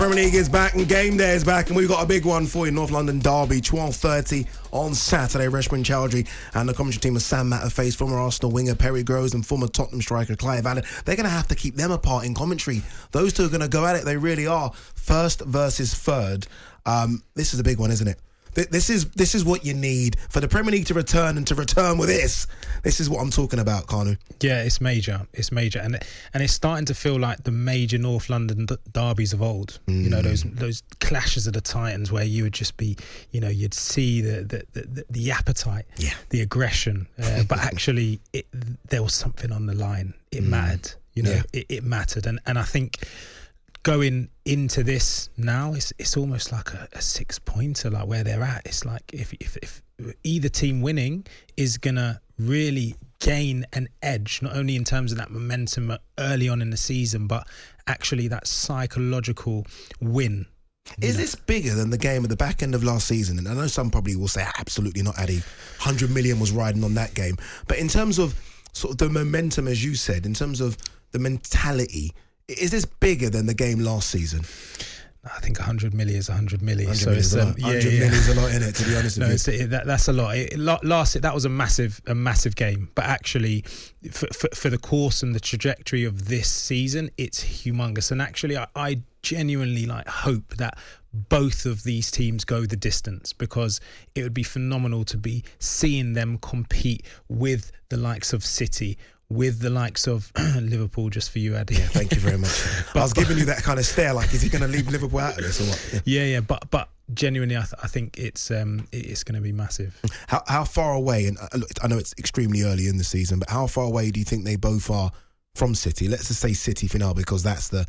Premier League is back and game day is back, and we've got a big one for you. North London derby, 12:30 on Saturday. Reshman Chowdhury and the commentary team of Sam Matterface, former Arsenal winger Perry Groves and former Tottenham striker Clive Allen. They're going to have to keep them apart in commentary. Those two are going to go at it. They really are. First versus third. This is a big one, isn't it? This is what you need for the Premier League to return, and to return with this. This is what I'm talking about, Kanu. Yeah, it's major. It's major, and it's starting to feel like the major North London derbies of old. You know, those clashes of the Titans, where you would just be, you'd see the appetite, the aggression, but actually there was something on the line. It mattered. It mattered, and I think going into this now, it's almost like a 6-pointer, like where they're at. It's like if either team winning is gonna really gain an edge, not only in terms of that momentum early on in the season, but actually that psychological win. Is this bigger than the game at the back end of last season? And I know some probably will say absolutely not, Addy. 100 million was riding on that game. But in terms of sort of the momentum, as you said, in terms of the mentality, is this bigger than the game last season? I think 100 million is 100 million. 100 million is a lot. 100 million is a lot in it, to be honest with you. That's a lot. That was a massive game. But actually, for the course and the trajectory of this season, it's humongous. And actually, I genuinely hope that both of these teams go the distance, because it would be phenomenal to be seeing them compete with the likes of City, with the likes of Liverpool, just for you, Addy. Yeah, thank you very much. I was giving you that kind of stare, like, is he going to leave Liverpool out of this or what? Yeah. But genuinely, I think it's going to be massive. How far away? And I know it's extremely early in the season, but how far away do you think they both are from City? Let's just say City for now, because that's the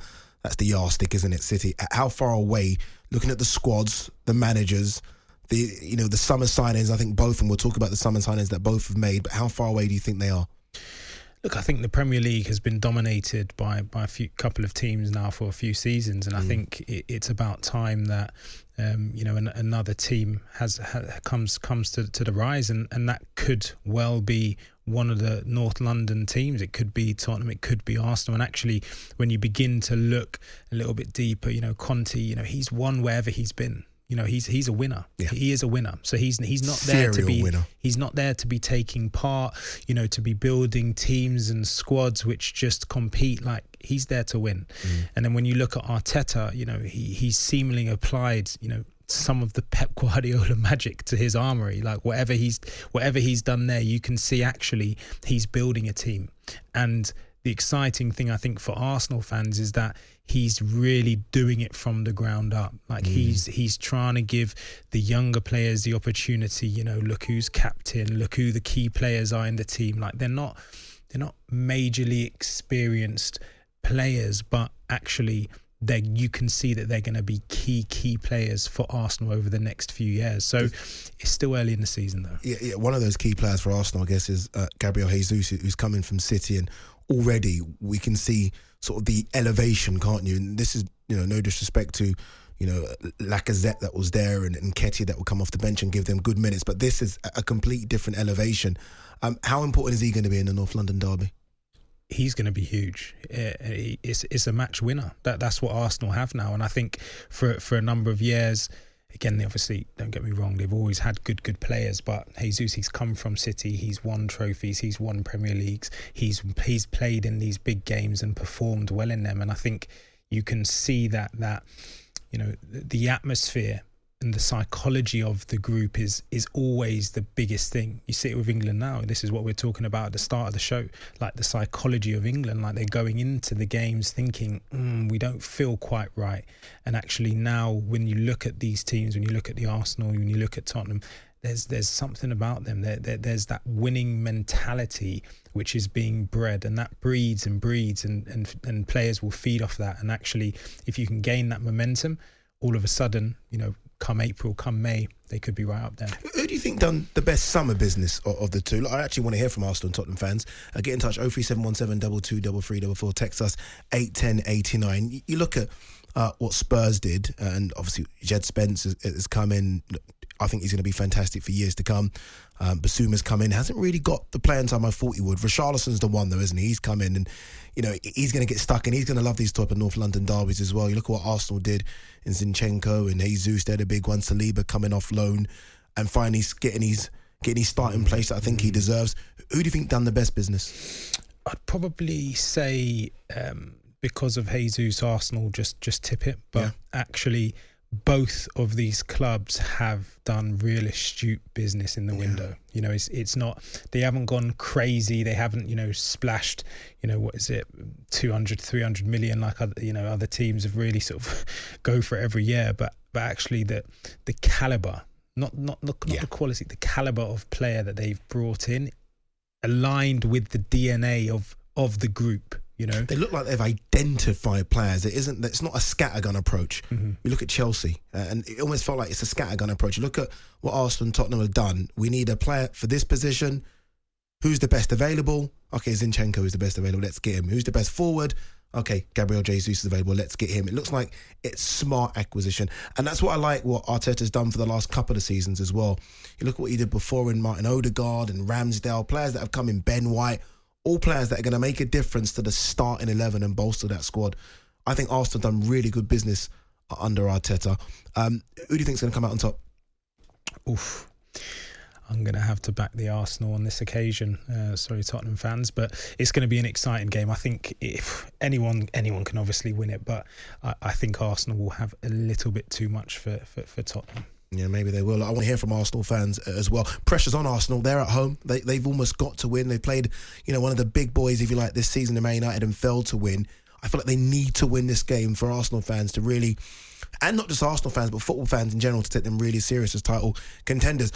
yardstick, isn't it? City. How far away? Looking at the squads, the managers, the summer signings. I think both, and we'll talk about the summer signings that both have made. But how far away do you think they are? Look, I think the Premier League has been dominated by a couple of teams now for a few seasons, and I think it's about time that another team comes to the rise, and that could well be one of the North London teams. It could be Tottenham, it could be Arsenal. And actually, when you begin to look a little bit deeper, Conte, he's won wherever he's been. He's a winner. Yeah. He is a winner. So he's not there to be winner. He's not there to be taking part, to be building teams and squads which just compete. Like, he's there to win. And then when you look at Arteta, he's seemingly applied, some of the Pep Guardiola magic to his armory. Like, whatever he's done there, you can see actually he's building a team. And the exciting thing, I think, for Arsenal fans is that he's really doing it from the ground up. Like, he's trying to give the younger players the opportunity. Look who's captain, look who the key players are in the team. Like, they're not majorly experienced players, but actually you can see that they're going to be key players for Arsenal over the next few years. So it's still early in the season, though. Yeah. One of those key players for Arsenal, I guess, is Gabriel Jesus, who's coming from City, and already we can see sort of the elevation, can't you? And this is, no disrespect to, Lacazette that was there and Nketiah that will come off the bench and give them good minutes, but this is a complete different elevation. How important is he going to be in the North London derby? He's going to be huge. It's a match winner. That's what Arsenal have now, and I think for a number of years, again, they obviously, don't get me wrong, they've always had good players, but Jesus, he's come from City, he's won trophies, he's won Premier Leagues, he's played in these big games and performed well in them, and I think you can see that the atmosphere and the psychology of the group is always the biggest thing. You see it with England now. This is what we're talking about at the start of the show, like the psychology of England, like they're going into the games thinking, we don't feel quite right. And actually now, when you look at these teams, when you look at the Arsenal, when you look at Tottenham, there's something about them. There's that winning mentality which is being bred, and that breeds and players will feed off that. And actually, if you can gain that momentum, all of a sudden, come April, come May, they could be right up there. Who do you think done the best summer business of the two? I actually want to hear from Arsenal and Tottenham fans. Get in touch, 03717 223344. Text us 81089. You look at what Spurs did, and obviously Jed Spence has come in. I think he's going to be fantastic for years to come. Basuma's come in, hasn't really got the playing time I thought he would. Richarlison's the one though, isn't he? He's come in and, you know, he's going to get stuck in. He's going to love these type of North London derbies as well. You look at what Arsenal did in Zinchenko and Jesus, they're the big one. Saliba coming off loan and finally getting his starting place that I think he deserves. Who do you think done the best business? I'd probably say because of Jesus, Arsenal just tip it. But actually, both of these clubs have done real astute business in the window. You know, it's not, they haven't gone crazy. They haven't, you know, splashed, you know, what is it, 200, 300 million like other, you know, other teams have really sort of go for it every year. But actually the caliber, not the quality, the caliber of player that they've brought in aligned with the DNA of the group. You know, they look like they've identified players. It's not a scattergun approach. You look at Chelsea, and it almost felt like it's a scattergun approach. You look at what Arsenal and Tottenham have done. We need a player for this position. Who's the best available? Okay, Zinchenko is the best available. Let's get him. Who's the best forward? Okay, Gabriel Jesus is available. Let's get him. It looks like it's smart acquisition, and that's what I like. What Arteta's done for the last couple of seasons as well. You look at what he did before in Martin Odegaard and Ramsdale, players that have come in, Ben White. All players that are going to make a difference to the starting 11 and bolster that squad. I think Arsenal have done really good business under Arteta. Who do you think is going to come out on top? Oof. I'm going to have to back the Arsenal on this occasion. Sorry, Tottenham fans, but it's going to be an exciting game. I think if anyone can obviously win it, but I think Arsenal will have a little bit too much for Tottenham. Yeah, maybe they will. I want to hear from Arsenal fans as well. Pressure's on Arsenal. They're at home. They've almost got to win. They played, you know, one of the big boys, if you like, this season in Man United and failed to win. I feel like they need to win this game for Arsenal fans to really, and not just Arsenal fans, but football fans in general, to take them really serious as title contenders.